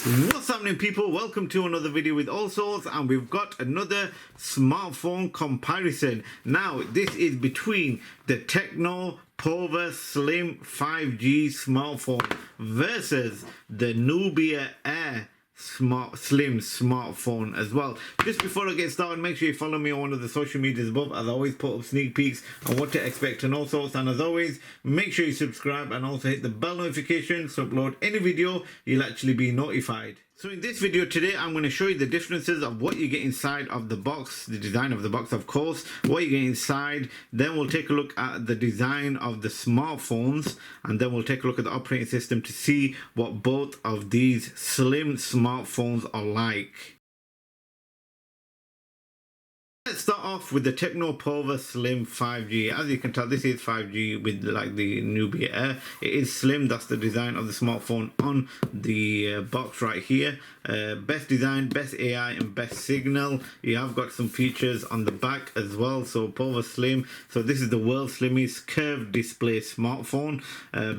What's happening, people? Welcome to another video with Allsortzz, and we've got another smartphone comparison. Now this is between the Tecno Pova Slim 5G smartphone versus the Nubia Air Slim smartphone as well. Just before I get started, make sure you follow me on one of the social medias above, as I always put up sneak peeks on what to expect and all sorts. And as always, make sure you subscribe and also hit the bell notification so upload any video you'll actually be notified. So in this video today, I'm going to show you the differences of what you get inside of the box, the design of the box, of course, what you get inside. Then we'll take a look at the design of the smartphones, and then we'll take a look at the operating system to see what both of these slim smartphones are like. Let's start off with the Techno Pova Slim 5G. As you can tell, this is 5G with like the Nubia Air. It is slim. That's the design of the smartphone on the box right here. Best design, best AI, and best signal. You have got some features on the back as well. So Pova Slim. So this is the world's slimmest curved display smartphone.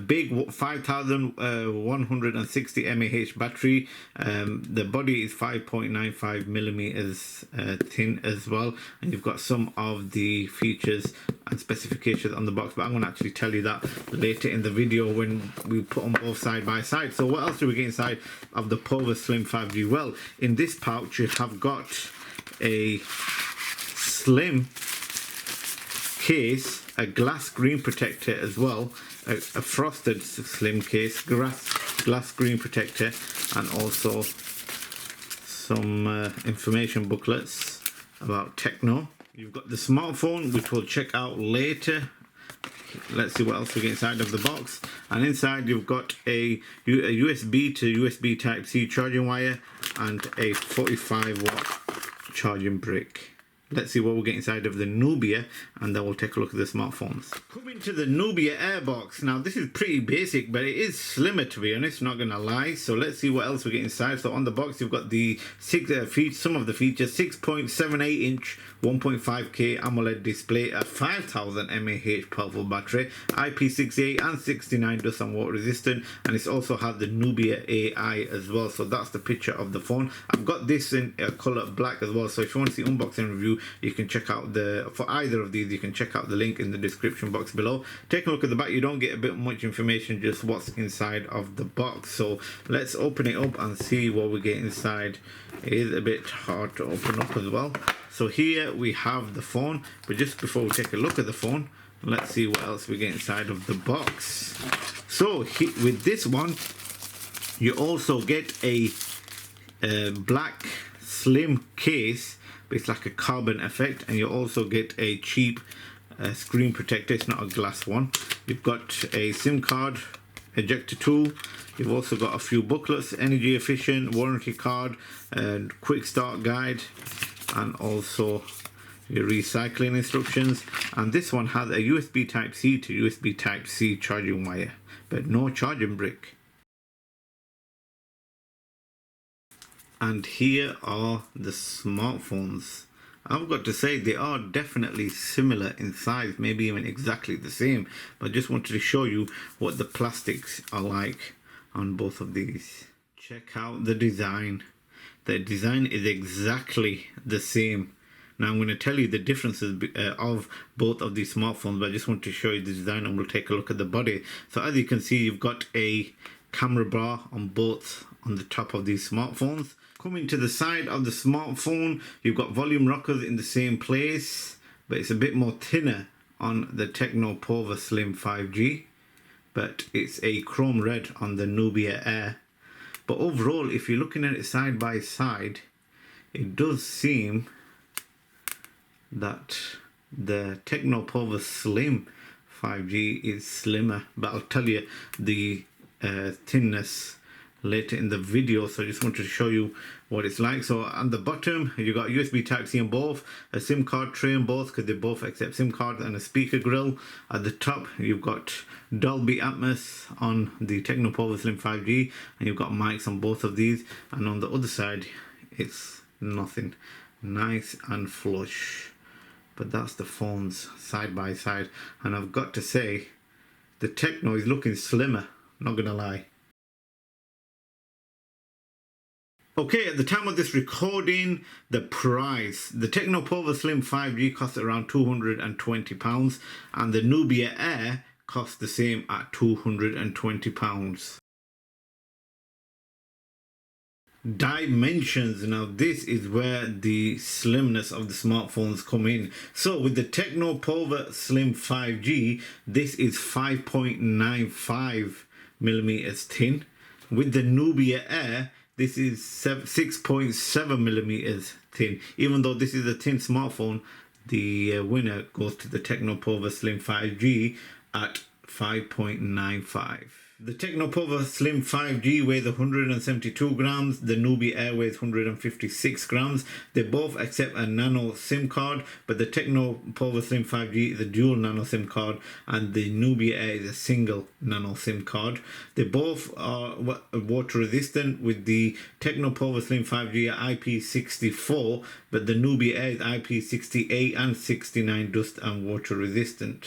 Big 5160 mAh battery. The body is 5.95 millimeters thin as well. And you've got some of the features and specifications on the box, but I'm going to actually tell you that later in the video when we put them both side by side. So what else do we get inside of the Pova Slim 5G? Well, in this pouch you have got a slim case, a glass screen protector as well, a frosted slim case, glass screen protector, and also some information booklets about Tecno. You've got the smartphone, which we'll check out later. Let's see what else we get inside of the box. And inside you've got a USB to USB Type-C charging wire and a 45-watt charging brick. Let's see what we'll get inside of the Nubia, and then we'll take a look at the smartphones. Coming to the Nubia Air box. Now this is pretty basic, but it is slimmer, to be honest, not gonna lie. So let's see what else we get inside. So on the box you've got the some of the features: 6.78 inch 1.5K AMOLED display, a 5000 mAh powerful battery, IP68 and 69 dust and water resistant, and it's also had the Nubia AI as well. So that's the picture of the phone. I've got this in color black as well, so if you want to see unboxing review, you can check out for either of these, you can check out the link in the description box below. Take a look at the back. You don't get a bit much information, just what's inside of the box. So let's open it up and see what we get inside. It is a bit hard to open up as well. So here we have the phone, but just before we take a look at the phone, let's see what else we get inside of the box. So with this one you also get a black slim case, but it's like a carbon effect, and you also get a cheap screen protector. It's not a glass one. You've got a SIM card ejector tool. You've also got a few booklets: energy efficient, warranty card, and quick start guide, and also your recycling instructions. And this one has a USB Type-C to USB Type-C charging wire, but no charging brick. And here are the smartphones. I've got to say they are definitely similar in size, maybe even exactly the same, but I just wanted to show you what the plastics are like on both of these. Check out the design. The design is exactly the same. Now I'm going to tell you the differences of both of these smartphones, but I just want to show you the design, and we'll take a look at the body. So as you can see, you've got a camera bar on both on the top of these smartphones. Coming to the side of the smartphone, you've got volume rockers in the same place, but it's a bit more thinner on the Tecno Pova Slim 5G, but it's a chrome red on the Nubia Air. But overall, if you're looking at it side by side, it does seem that the Techno Pova Slim 5G is slimmer, but I'll tell you the thinness later in the video. So I just wanted to show you what it's like. So on the bottom you got USB Type-C on both, a SIM card tray on both because they both accept SIM cards, and a speaker grill. At the top you've got Dolby Atmos on the Techno Pova Slim 5G, and you've got mics on both of these. And on the other side it's nothing. Nice and flush. But that's the phones side by side, and I've got to say the Tecno is looking slimmer, not gonna lie. Okay, at the time of this recording, the price, the Tecno Pova Slim 5G costs around £220 and the Nubia Air costs the same at £220. Dimensions. Now this is where the slimness of the smartphones come in. So with the Tecno Pova Slim 5G, this is 5.95 millimeters thin. With the Nubia Air, this is 6.7 millimeters thin. Even though this is a thin smartphone, the winner goes to the Tecno Pova Slim 5G at 5.95. The Techno Pova Slim 5G weighs 172 grams. The Nubia Air weighs 156 grams. They both accept a nano SIM card, but the Techno Pova Slim 5G is a dual nano SIM card and the Nubia Air is a single nano SIM card. They both are water resistant, with the Techno Pova Slim 5G at IP64, but the Nubia Air is IP68 and 69 dust and water resistant.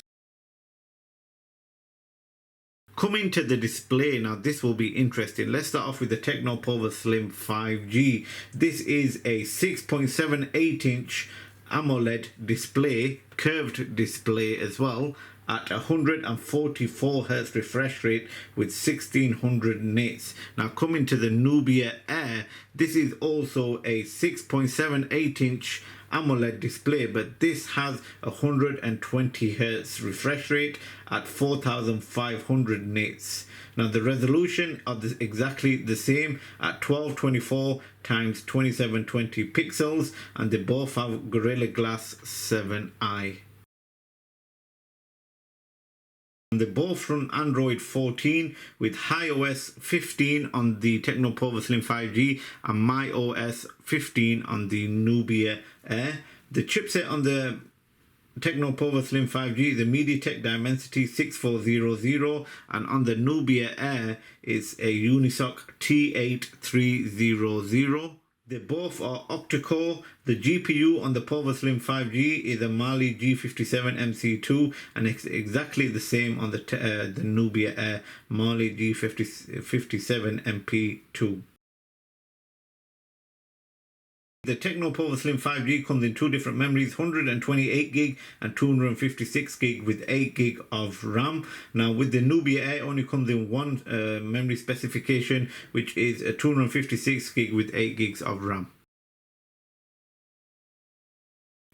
Coming to the display, now this will be interesting. Let's start off with the Tecno Pova Slim 5G. This is a 6.78 inch AMOLED display, curved display as well, at 144 Hz refresh rate with 1600 nits. Now coming to the Nubia Air, this is also a 6.78 inch AMOLED display, but this has 120 Hz refresh rate at 4500 nits. Now the resolution is exactly the same at 1224 times 2720 pixels, and they both have Gorilla Glass 7i. They both run Android 14 with iOS 15 on the Tecno Pova Slim 5G and myOS 15 on the Nubia Air. The chipset on the Tecno Pova Slim 5G is a MediaTek Dimensity 6400, and on the Nubia Air is a Unisoc T8300. They both are octa-core. The GPU on the Pova Slim 5G is a Mali G57 MC2, and it's exactly the same on the Nubia Air, Mali G57 MP2. The Tecno Pova Slim 5G comes in two different memories, 128GB and 256GB with 8GB of RAM. Now with the Nubia Air, only comes in one memory specification, which is a 256GB with 8GB of RAM.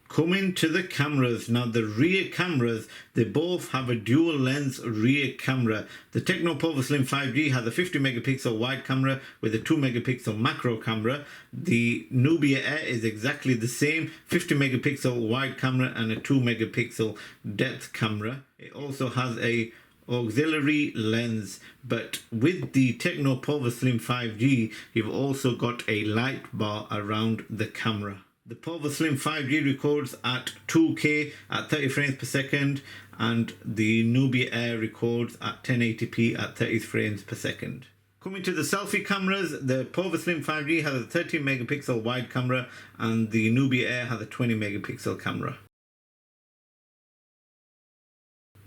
Coming to the cameras, now the rear cameras, they both have a dual lens rear camera. The Tecno Pova Slim 5G has a 50 megapixel wide camera with a 2 megapixel macro camera. The Nubia Air is exactly the same, 50 megapixel wide camera and a 2 megapixel depth camera. It also has a auxiliary lens, but with the Tecno Pova Slim 5G, you've also got a light bar around the camera. The Pova Slim 5G records at 2K at 30 frames per second, and the Nubia Air records at 1080p at 30 frames per second. Coming to the selfie cameras, the Pova Slim 5G has a 13 megapixel wide camera and the Nubia Air has a 20 megapixel camera.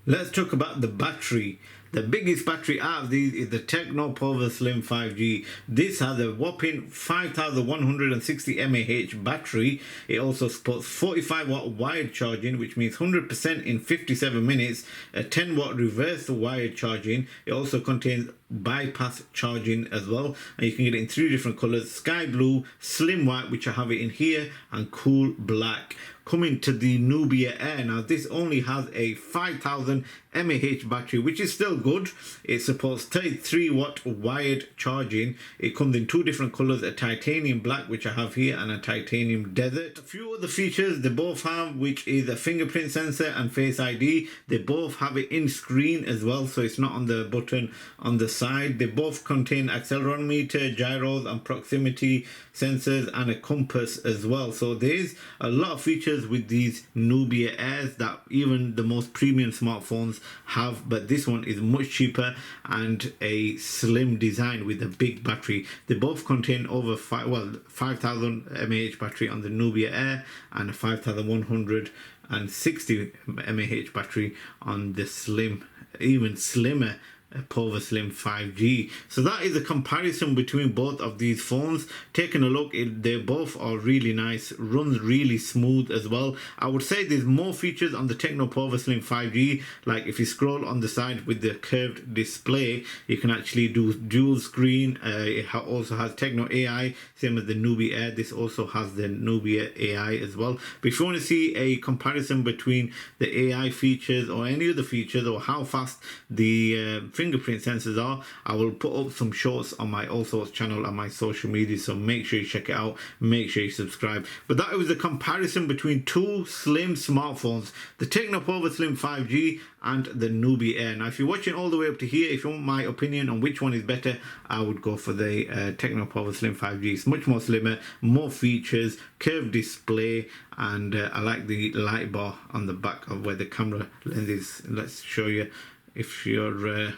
Let's talk about the battery. The biggest battery out of these is the Tecno Pova Slim 5G. This has a whopping 5160 mAh battery. It also supports 45 watt wired charging, which means 100% in 57 minutes, a 10 watt reverse wired charging. It also contains bypass charging as well, and you can get it in three different colors: sky blue, slim white, which I have it in here, and cool black. Coming to the Nubia Air, now this only has a 5000 mAh battery, which is still good. It supports 33 watt wired charging. It comes in two different colors, a titanium black, which I have here, and a titanium desert. A few other features they both have, which is a fingerprint sensor and Face ID. They both have it in screen as well, so it's not on the button on the side. They both contain accelerometer, gyros and proximity sensors, and a compass as well. So there's a lot of features with these Nubia Airs that even the most premium smartphones have, but this one is much cheaper and a slim design with a big battery. They both contain over 5000 mAh battery on the Nubia Air and a 5160 mAh battery on the slim, even slimmer Pova Slim 5G. So that is a comparison between both of these phones. Taking a look, they both are really nice, runs really smooth as well. I would say there's more features on the Tecno Pova Slim 5G, like if you scroll on the side with the curved display, you can actually do dual screen. It also has Techno AI, same as the Nubia Air. This also has the Nubia AI as well. But if you want to see a comparison between the AI features or any other features, or how fast the fingerprint sensors are, I will put up some shorts on my Allsortzz channel and my social media, so make sure you check it out, make sure you subscribe. But that was a comparison between two slim smartphones, the Techno Pova Slim 5G and the Nubia Air. Now if you're watching all the way up to here, if you want my opinion on which one is better, I would go for the Techno Pova Slim 5G. It's much more slimmer, more features, curved display, and I like the light bar on the back of where the camera lens is. Let's show you. If you're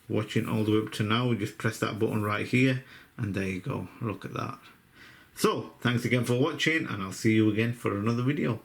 watching all the way up to now, just press that button right here, and there you go. Look at that. So thanks again for watching, and I'll see you again for another video.